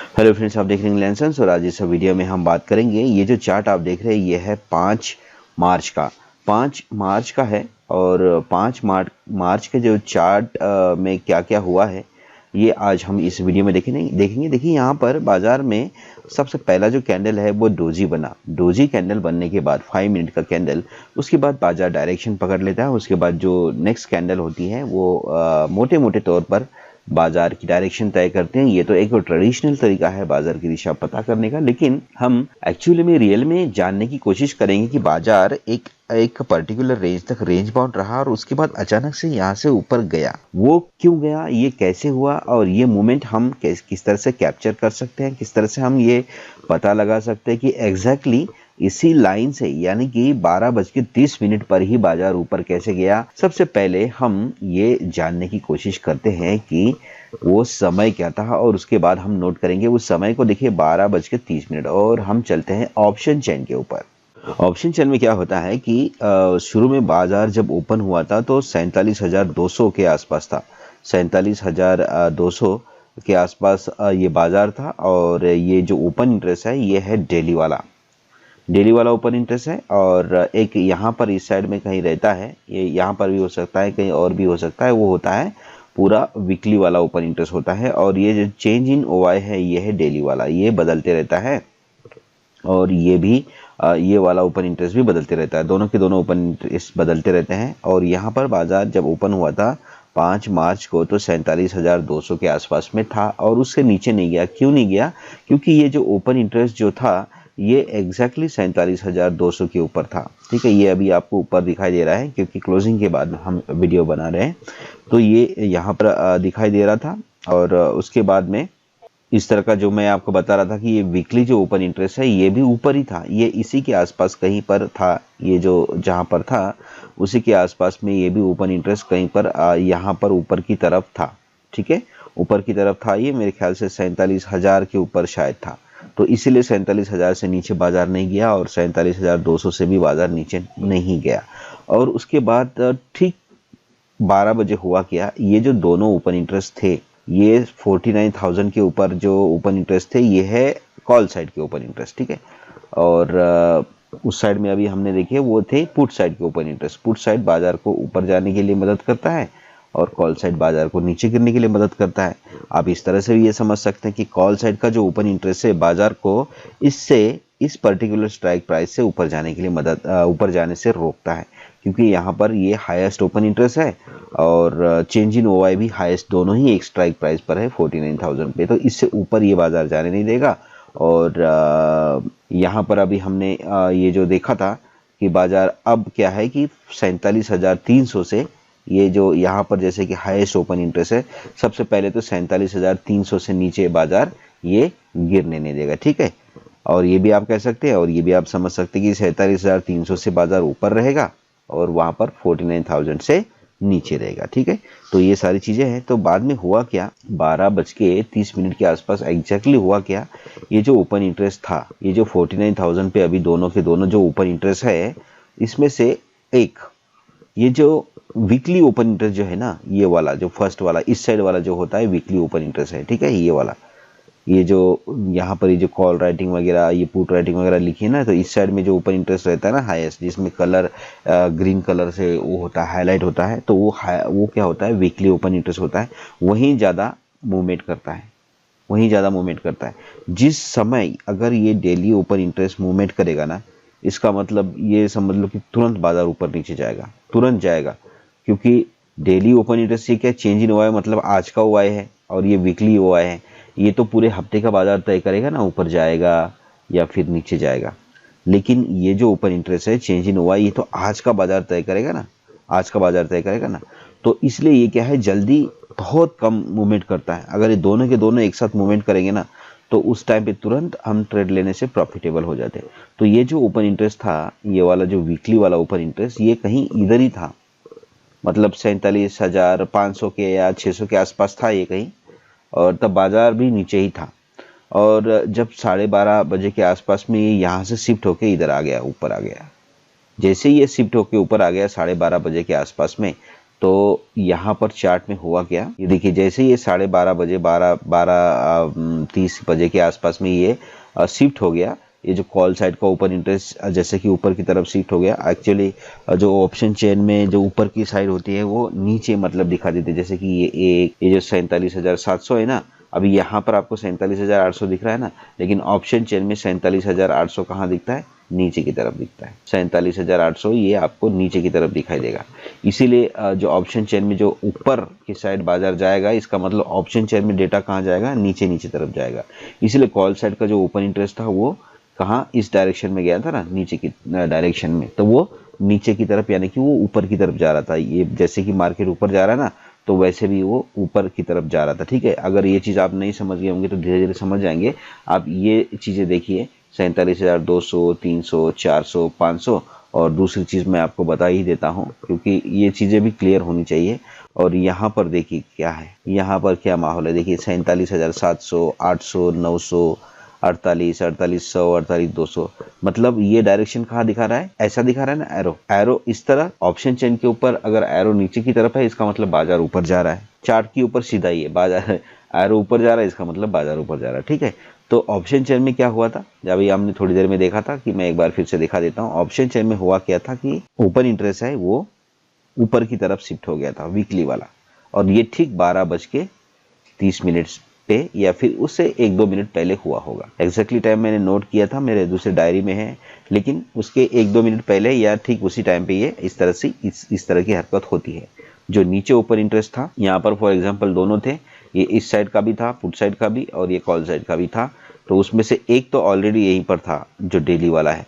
Hello friends, आप देख रहे हैं लेंसेंस और आज इस वीडियो में हम बात करेंगे। ये जो चार्ट आप देख रहे हैं ये है 5 मार्च का है। और 5 मार्च के जो चार्ट में क्या क्या हुआ है ये आज हम इस वीडियो में देखेंगे। देखिए यहाँ पर बाजार में सबसे पहला जो कैंडल है वो डोजी बना। डोजी कैंडल बनने के बाद 5 मिनट का कैंडल, उसके बाद बाजार डायरेक्शन पकड़ लेता है। उसके बाद जो नेक्स्ट कैंडल होती है वो मोटे मोटे तौर पर बाजार की डायरेक्शन तय करते हैं। ये तो एक ट्रेडिशनल तरीका है बाजार की दिशा पता करने का, लेकिन हम एक्चुअली में रियल में जानने की कोशिश करेंगे कि बाजार एक पर्टिकुलर रेंज तक रेंज बाउंड रहा और उसके बाद अचानक से यहाँ से ऊपर गया। वो क्यों गया, ये कैसे हुआ और ये मोमेंट हम किस तरह से कैप्चर कर सकते हैं, किस तरह से हम ये पता लगा सकते हैं कि एग्जैक्टली इसी लाइन से यानी कि 12:30 पर ही बाजार ऊपर कैसे गया। सबसे पहले हम ये जानने की कोशिश करते हैं कि वो समय क्या था और उसके बाद हम नोट करेंगे उस समय को। देखिए 12:30 और हम चलते हैं ऑप्शन चेन के ऊपर। ऑप्शन चेन में क्या होता है कि शुरू में बाजार जब ओपन हुआ था तो 47,200 के आसपास था। 47,200 के आसपास ये बाजार था। और ये जो ओपन इंटरेस्ट है ये है डेली वाला ओपन इंटरेस्ट है। और एक यहाँ पर इस साइड में कहीं रहता है, ये यहाँ पर भी हो सकता है, कहीं और भी हो सकता है। वो होता है पूरा वीकली वाला ओपन इंटरेस्ट होता है। और ये जो चेंज इन ओवाई है ये है डेली वाला, ये बदलते रहता है। और ये भी ये वाला ओपन इंटरेस्ट भी बदलते रहता है। दोनों के दोनों ओपन इंटरेस्ट बदलते रहते हैं। और यहाँ पर बाजार जब ओपन हुआ था 5 मार्च को तो 47,200 के आसपास में था और उससे नीचे नहीं गया। क्यों नहीं गया? क्योंकि ये जो ओपन इंटरेस्ट जो था ये एग्जैक्टली 47,200 के ऊपर था। ठीक है, ये अभी आपको ऊपर दिखाई दे रहा है क्योंकि क्लोजिंग के बाद हम वीडियो बना रहे हैं। तो ये यहाँ पर दिखाई दे रहा था। और उसके बाद में इस तरह का जो मैं आपको बता रहा था कि ये वीकली जो ओपन इंटरेस्ट है ये भी ऊपर ही था, ये इसी के आसपास कहीं पर था। ये जो जहाँ पर था उसी के आसपास में ये भी ओपन इंटरेस्ट कहीं पर यहाँ पर ऊपर की तरफ था। ठीक है, ऊपर की तरफ था। ये मेरे ख्याल से 47,000 के ऊपर शायद था। तो इसीलिए 47,000 से नीचे बाजार नहीं गया और 47,200 से भी बाजार नीचे नहीं गया। और उसके बाद ठीक 12 बजे हुआ क्या, ये जो दोनों ओपन इंटरेस्ट थे ये 49,000 के ऊपर जो ओपन इंटरेस्ट थे ये है कॉल साइड के ओपन इंटरेस्ट। ठीक है, और उस साइड में अभी हमने देखे वो थे पुट साइड के ओपन इंटरेस्ट। पुट साइड बाजार को ऊपर जाने के लिए मदद करता है और कॉल साइड बाजार को नीचे गिरने के लिए मदद करता है। आप इस तरह से भी ये समझ सकते हैं कि कॉल साइड का जो ओपन इंटरेस्ट है बाजार को इससे इस पर्टिकुलर स्ट्राइक प्राइस से ऊपर जाने के लिए ऊपर जाने से रोकता है, क्योंकि यहाँ पर ये हाईएस्ट ओपन इंटरेस्ट है और चेंज इन ओवाई भी हाईएस्ट, दोनों ही एक स्ट्राइक प्राइस पर है 49,000 पे। तो इससे ऊपर ये बाजार जाने नहीं देगा। और यहाँ पर अभी हमने ये जो देखा था कि बाजार अब क्या है कि 47,300 से ये जो यहाँ पर जैसे कि हाईएस्ट ओपन इंटरेस्ट है, सबसे पहले तो 47,300 से नीचे बाजार ये गिरने नहीं देगा। ठीक है, और ये भी आप कह सकते हैं और ये भी आप समझ सकते हैं कि 47,300 से बाजार ऊपर रहेगा और वहां पर 49,000 से नीचे रहेगा। ठीक है, तो ये सारी चीजें हैं। तो बाद में हुआ क्या, 12:30 के आसपास एग्जैक्टली हुआ क्या, ये जो ओपन इंटरेस्ट था ये जो 49,000 पे अभी दोनों के दोनों जो ओपन इंटरेस्ट है इसमें से एक ये जो वीकली ओपन इंटरेस्ट जो है ना, ये वाला जो फर्स्ट वाला इस साइड वाला जो होता है वीकली ओपन इंटरेस्ट है। ठीक है, ये वाला, ये जो यहाँ पर ये जो कॉल राइटिंग वगैरह ये पुट राइटिंग वगैरह लिखी है ना, तो इस साइड में जो ओपन इंटरेस्ट रहता है ना हाईएस्ट, जिसमें कलर ग्रीन कलर से वो होता है, हाईलाइट होता है, तो वो क्या होता है, वीकली ओपन इंटरेस्ट होता है। वहीं ज़्यादा मूवमेंट करता है, वहीं ज़्यादा मूवमेंट करता है। जिस समय अगर ये डेली ओपन इंटरेस्ट मूवमेंट करेगा ना, इसका मतलब ये समझ लो कि तुरंत बाजार ऊपर नीचे जाएगा, तुरंत जाएगा। क्योंकि डेली ओपन इंटरेस्ट ये क्या, चेंज इन ओआई मतलब आज का ओआई है और ये वीकली ओआई है। ये तो पूरे हफ्ते का बाजार तय करेगा ना, ऊपर जाएगा या फिर नीचे जाएगा। लेकिन ये जो ओपन इंटरेस्ट है चेंज इन ओआई ये तो आज का बाजार तय करेगा ना, आज का बाजार तय करेगा ना। तो इसलिए ये क्या है, जल्दी बहुत कम मूवमेंट करता है। अगर ये दोनों के दोनों एक साथ मूवमेंट करेंगे ना तो उस टाइम पे तुरंत हम ट्रेड लेने से प्रॉफिटेबल हो जाते हैं। तो ये जो ओपन इंटरेस्ट था, ये वाला जो वीकली वाला ओपन इंटरेस्ट, ये कहीं इधर ही था, मतलब 47,500 के या 600 के आसपास था ये कहीं। और तब बाजार भी नीचे ही था। और जब 12:30 बजे के आसपास में ये यहाँ से शिफ्ट होके इधर आ गया, ऊपर आ गया। जैसे ये शिफ्ट होके ऊपर आ गया 12:30 बजे के आसपास में, तो यहाँ पर चार्ट में हुआ क्या, ये देखिए जैसे ये 12:30 बजे 12:30 बजे के आसपास में ये शिफ्ट हो गया, ये जो कॉल साइड का ओपन इंटरेस्ट जैसे कि ऊपर की तरफ शिफ्ट हो गया। एक्चुअली जो ऑप्शन चेन में जो ऊपर की साइड होती है वो नीचे मतलब दिखा देती है, जैसे कि ये जो 47,700 है ना, अभी यहाँ पर आपको 47,800 दिख रहा है ना, लेकिन ऑप्शन चेन में 47,800 कहाँ दिखता है, नीचे की तरफ दिखता है। 47,800 ये आपको नीचे की तरफ दिखाई देगा। इसीलिए जो ऑप्शन चेन में जो ऊपर की साइड बाजार जाएगा, इसका मतलब ऑप्शन चेन में डेटा कहाँ जाएगा, नीचे नीचे तरफ जाएगा। इसीलिए कॉल साइड का जो ओपन इंटरेस्ट था वो कहाँ, इस डायरेक्शन में गया था ना, नीचे की डायरेक्शन में, तो वो नीचे की तरफ यानी कि वो ऊपर की तरफ जा रहा था। ये जैसे कि मार्केट ऊपर जा रहा है ना, तो वैसे भी वो ऊपर की तरफ जा रहा था। ठीक है, अगर ये चीज़ आप नहीं समझ गए होंगे तो धीरे धीरे समझ जाएंगे। आप ये चीज़ें देखिए, 47,200, 300, 400, 500, और दूसरी चीज़ मैं आपको बता ही देता हूँ क्योंकि ये चीज़ें भी क्लियर होनी चाहिए। और यहाँ पर देखिए क्या है, यहाँ पर क्या माहौल है, देखिए 47,700, 800, 900, 48, 4800, 48,200, मतलब ये डायरेक्शन कहाँ दिखा रहा है, ऐसा दिखा रहा है ना, एरो एरो इस तरह। ऑप्शन चेन के ऊपर अगर एरो नीचे की तरफ है, इसका मतलब बाजार ऊपर जा रहा है। चार्ट के ऊपर सीधा ही है, बाजार एरो ऊपर जा रहा है, इसका मतलब बाजार ऊपर जा रहा है। ठीक है, तो ऑप्शन चेन में क्या हुआ था, जब अभी हमने थोड़ी देर में देखा था, कि मैं एक बार फिर से दिखा देता हूँ। ऑप्शन चेन में हुआ क्या था कि ओपन इंटरेस्ट है वो ऊपर की तरफ शिफ्ट हो गया था, वीकली वाला, और ये ठीक 12:30 पे या फिर उससे 1-2 मिनट पहले हुआ होगा। एग्जैक्टली टाइम मैंने नोट किया था, मेरे दूसरे डायरी में है, लेकिन उसके 1-2 मिनट पहले या ठीक उसी टाइम पे ये इस तरह से इस तरह की हरकत होती है। जो नीचे ओपन इंटरेस्ट था, यहाँ पर फॉर एग्जांपल दोनों थे, ये इस साइड का भी था, पुट साइड का भी, और ये कॉल साइड का भी था, तो उसमें से एक तो ऑलरेडी यहीं पर था जो डेली वाला है।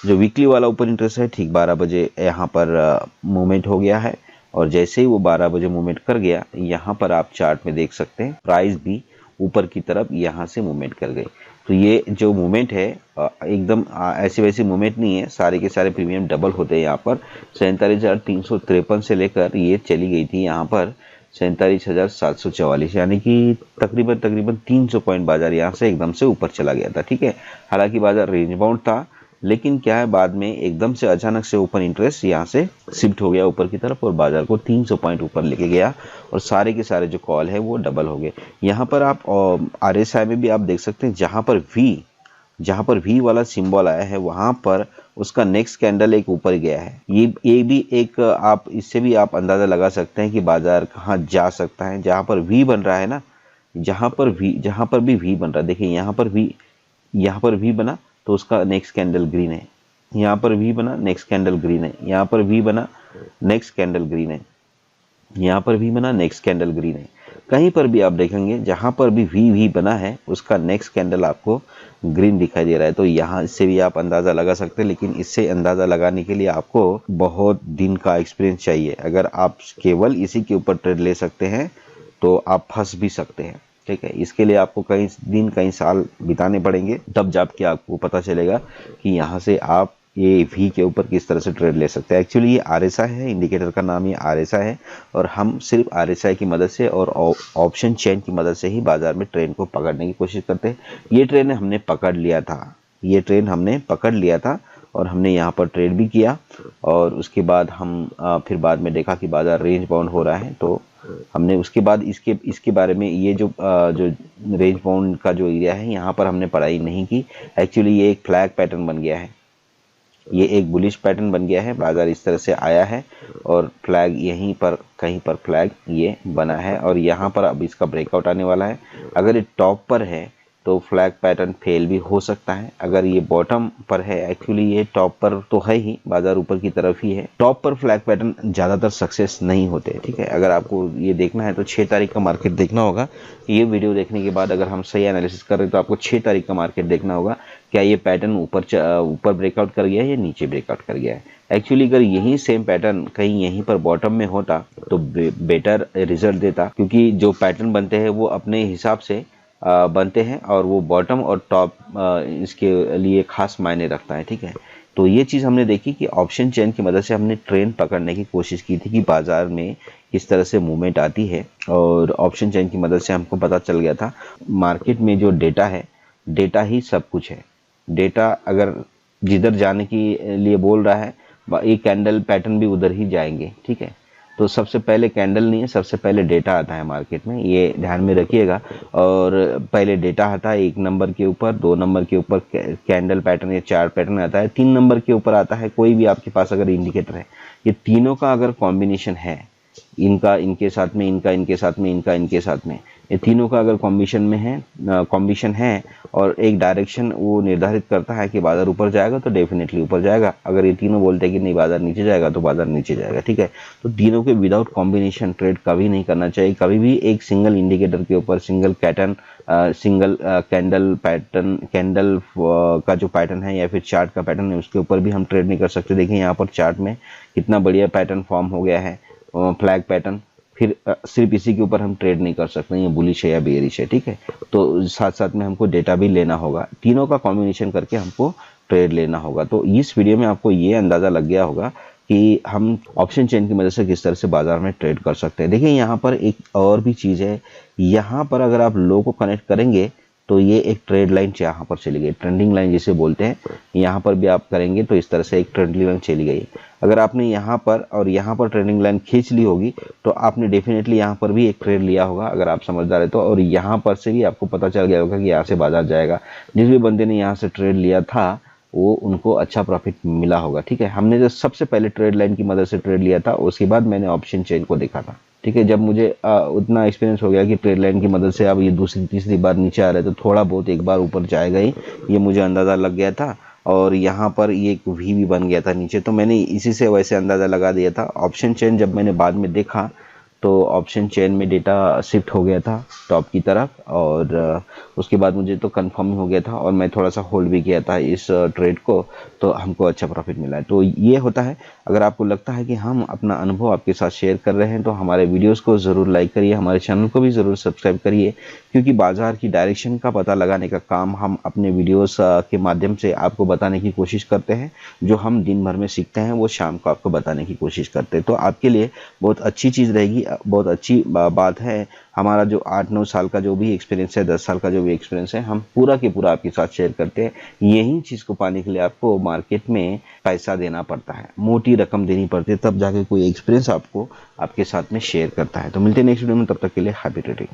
जो वीकली वाला ओपन इंटरेस्ट है, ठीक 12 बजे यहाँ पर मूवमेंट हो गया है, और जैसे ही वो 12 बजे मूवमेंट कर गया, यहाँ पर आप चार्ट में देख सकते हैं प्राइस भी ऊपर की तरफ यहाँ से मूवमेंट कर गई। तो ये जो मूवमेंट है एकदम ऐसी वैसी मूवमेंट नहीं है, सारे के सारे प्रीमियम डबल होते हैं। यहाँ पर 47,353 से लेकर ये चली गई थी यहाँ पर 47,744, यानी कि तकरीबन 300 पॉइंट बाजार यहाँ से एकदम से ऊपर चला गया था। ठीक है, हालांकि बाजार रेंज बाउंड था, लेकिन क्या है, बाद में एकदम से अचानक से ओपन इंटरेस्ट यहाँ से शिफ्ट हो गया ऊपर की तरफ, और बाजार को 300 पॉइंट ऊपर लेके गया, और सारे के सारे जो कॉल है वो डबल हो गए। यहाँ पर आप RSI में भी आप देख सकते हैं, जहाँ पर वी वाला सिंबल आया है, वहां पर उसका नेक्स्ट कैंडल एक ऊपर गया है। ये भी एक आप इससे भी आप अंदाजा लगा सकते हैं कि बाजार कहाँ जा सकता है। जहाँ पर वी बन रहा है ना, जहाँ पर भी वी बन रहा है, देखिए यहाँ पर वी बना तो उसका नेक्स्ट कैंडल ग्रीन है, यहाँ पर वी बना नेक्स्ट कैंडल ग्रीन है, यहाँ पर वी बना नेक्स्ट कैंडल ग्रीन है, यहाँ पर भी बना नेक्स्ट कैंडल ग्रीन है। कहीं पर भी आप देखेंगे जहां पर भी वी बना है, उसका नेक्स्ट कैंडल आपको ग्रीन दिखाई दे रहा है। तो यहाँ इससे भी आप अंदाजा लगा सकते हैं, लेकिन इससे अंदाजा लगाने के लिए आपको बहुत दिन का एक्सपीरियंस चाहिए। अगर आप केवल इसी के ऊपर ट्रेड ले सकते हैं तो आप फंस भी सकते हैं। ठीक है, इसके लिए आपको कई दिन कई साल बिताने पड़ेंगे, तब जाके आपको पता चलेगा कि यहाँ से आप ये वी के ऊपर किस तरह से ट्रेड ले सकते हैं। एक्चुअली ये RSI है, इंडिकेटर का नाम ये RSI है, और हम सिर्फ RSI की मदद से और ऑप्शन चेन की मदद से ही बाजार में ट्रेंड को पकड़ने की कोशिश करते हैं। ये ट्रेंड हमने पकड़ लिया था, और हमने यहाँ पर ट्रेड भी किया, और उसके बाद हम फिर बाद में देखा कि बाजार रेंज बाउंड हो रहा है, तो हमने उसके बाद इसके बारे में ये जो रेंज बाउंड का जो एरिया है, यहाँ पर हमने पढ़ाई नहीं की। एक्चुअली ये एक फ्लैग पैटर्न बन गया है, ये एक बुलिश पैटर्न बन गया है। बाजार इस तरह से आया है, और फ्लैग यहीं पर कहीं पर फ्लैग ये बना है, और यहाँ पर अब इसका ब्रेकआउट आने वाला है। अगर ये टॉप पर है तो फ्लैग पैटर्न फेल भी हो सकता है। अगर ये बॉटम पर है, एक्चुअली ये टॉप पर तो है ही, बाजार ऊपर की तरफ ही है, टॉप पर फ्लैग पैटर्न ज़्यादातर सक्सेस नहीं होते। ठीक है, अगर आपको ये देखना है तो 6 तारीख का मार्केट देखना होगा। ये वीडियो देखने के बाद अगर हम सही एनालिसिस कर रहे हैं तो आपको 6 तारीख का मार्केट देखना होगा, क्या ये पैटर्न ऊपर ब्रेकआउट कर गया है या नीचे ब्रेकआउट कर गया है। एक्चुअली अगर यही सेम पैटर्न कहीं यहीं पर बॉटम में होता तो बेटर रिजल्ट देता, क्योंकि जो पैटर्न बनते हैं वो अपने हिसाब से बनते हैं, और वो बॉटम और टॉप इसके लिए खास मायने रखता है। ठीक है, तो ये चीज़ हमने देखी कि ऑप्शन चेन की मदद से हमने ट्रेंड पकड़ने की कोशिश की थी कि बाजार में किस तरह से मूवमेंट आती है, और ऑप्शन चेन की मदद से हमको पता चल गया था मार्केट में जो डेटा है, डेटा ही सब कुछ है। डेटा अगर जिधर जाने के लिए बोल रहा है, एक कैंडल पैटर्न भी उधर ही जाएंगे। ठीक है, तो सबसे पहले कैंडल नहीं है, सबसे पहले डेटा आता है मार्केट में, ये ध्यान में रखिएगा। और पहले डेटा आता है 1 नंबर के ऊपर, 2 नंबर के ऊपर कैंडल पैटर्न या चार्ट पैटर्न आता है, 3 नंबर के ऊपर आता है कोई भी आपके पास अगर इंडिकेटर है। ये तीनों का अगर कॉम्बिनेशन है, इनका इनके साथ में, इनका इनके साथ में, इनका इनके साथ में, ये तीनों का अगर कॉम्बिनेशन है और एक डायरेक्शन वो निर्धारित करता है कि बाजार ऊपर जाएगा तो डेफिनेटली ऊपर जाएगा। अगर ये तीनों बोलते हैं कि नहीं बाजार नीचे जाएगा तो बाजार नीचे जाएगा, ठीक है। तो तीनों के विदाउट कॉम्बिनेशन ट्रेड कभी नहीं करना चाहिए। कभी भी एक सिंगल इंडिकेटर के ऊपर, सिंगल कैंडल पैटर्न, कैंडल का जो पैटर्न है या फिर चार्ट का पैटर्न है उसके ऊपर भी हम ट्रेड नहीं कर सकते। देखिए यहाँ पर चार्ट में कितना बढ़िया पैटर्न फॉर्म हो गया है, फ्लैग पैटर्न। फिर सिर्फ इसी के ऊपर हम ट्रेड नहीं कर सकते, ये बुलिश है या बेयरिश है, ठीक है। तो साथ साथ में हमको डेटा भी लेना होगा, तीनों का कॉम्बिनेशन करके हमको ट्रेड लेना होगा। तो इस वीडियो में आपको ये अंदाज़ा लग गया होगा कि हम ऑप्शन चेन की मदद से किस तरह से बाजार में ट्रेड कर सकते हैं। देखिए यहाँ पर एक और भी चीज़ है, यहाँ पर अगर आप लो को कनेक्ट करेंगे तो ये एक ट्रेड लाइन यहाँ पर चली गई, ट्रेंडिंग लाइन जिसे बोलते हैं। यहाँ पर भी आप करेंगे तो इस तरह से एक ट्रेंडिंग लाइन चली गई। अगर आपने यहाँ पर और यहाँ पर ट्रेंडिंग लाइन खींच ली होगी तो आपने डेफिनेटली यहाँ पर भी एक ट्रेड लिया होगा, अगर आप समझदार है तो। और यहाँ पर से भी आपको पता चल गया होगा कि यहाँ से बाजार जाएगा। जिस भी बंदे ने यहाँ से ट्रेड लिया था वो उनको अच्छा प्रॉफिट मिला होगा, ठीक है। हमने जो सबसे पहले ट्रेड लाइन की मदद से ट्रेड लिया था, उसके बाद मैंने ऑप्शन चेन को देखा था, ठीक है। जब मुझे उतना एक्सपीरियंस हो गया कि ट्रेड लाइन की मदद से अब ये दूसरी तीसरी बार नीचे आ रहे तो थोड़ा बहुत एक बार ऊपर जाएगा ही, ये मुझे अंदाज़ा लग गया था। और यहाँ पर ये एक वी भी बन गया था नीचे, तो मैंने इसी से वैसे अंदाज़ा लगा दिया था। ऑप्शन चेन जब मैंने बाद में देखा तो ऑप्शन चेन में डेटा शिफ्ट हो गया था टॉप की तरफ, और उसके बाद मुझे तो कंफर्म हो गया था और मैं थोड़ा सा होल्ड भी किया था इस ट्रेड को, तो हमको अच्छा प्रॉफिट मिला है। तो ये होता है। अगर आपको लगता है कि हम अपना अनुभव आपके साथ शेयर कर रहे हैं तो हमारे वीडियोस को ज़रूर लाइक करिए, हमारे चैनल को भी ज़रूर सब्सक्राइब करिए, क्योंकि बाज़ार की डायरेक्शन का पता लगाने का काम हम अपने वीडियोस के माध्यम से आपको बताने की कोशिश करते हैं। जो हम दिन भर में सीखते हैं वो शाम को आपको बताने की कोशिश करते हैं। तो आपके लिए बहुत अच्छी चीज़ रहेगी, बहुत अच्छी बात है। हमारा जो 8-9 साल का जो भी एक्सपीरियंस है, 10 साल का जो भी एक्सपीरियंस है, हम पूरा के पूरा आपके साथ शेयर करते हैं। यही चीज़ को पाने के लिए आपको मार्केट में पैसा देना पड़ता है, मोटी रकम देनी पड़ती है, तब जाके कोई एक्सपीरियंस आपको आपके साथ में शेयर करता है। तो मिलते हैं नेक्स्ट वीडियो में, तब तक के लिए हैप्पी ट्रेडिंग।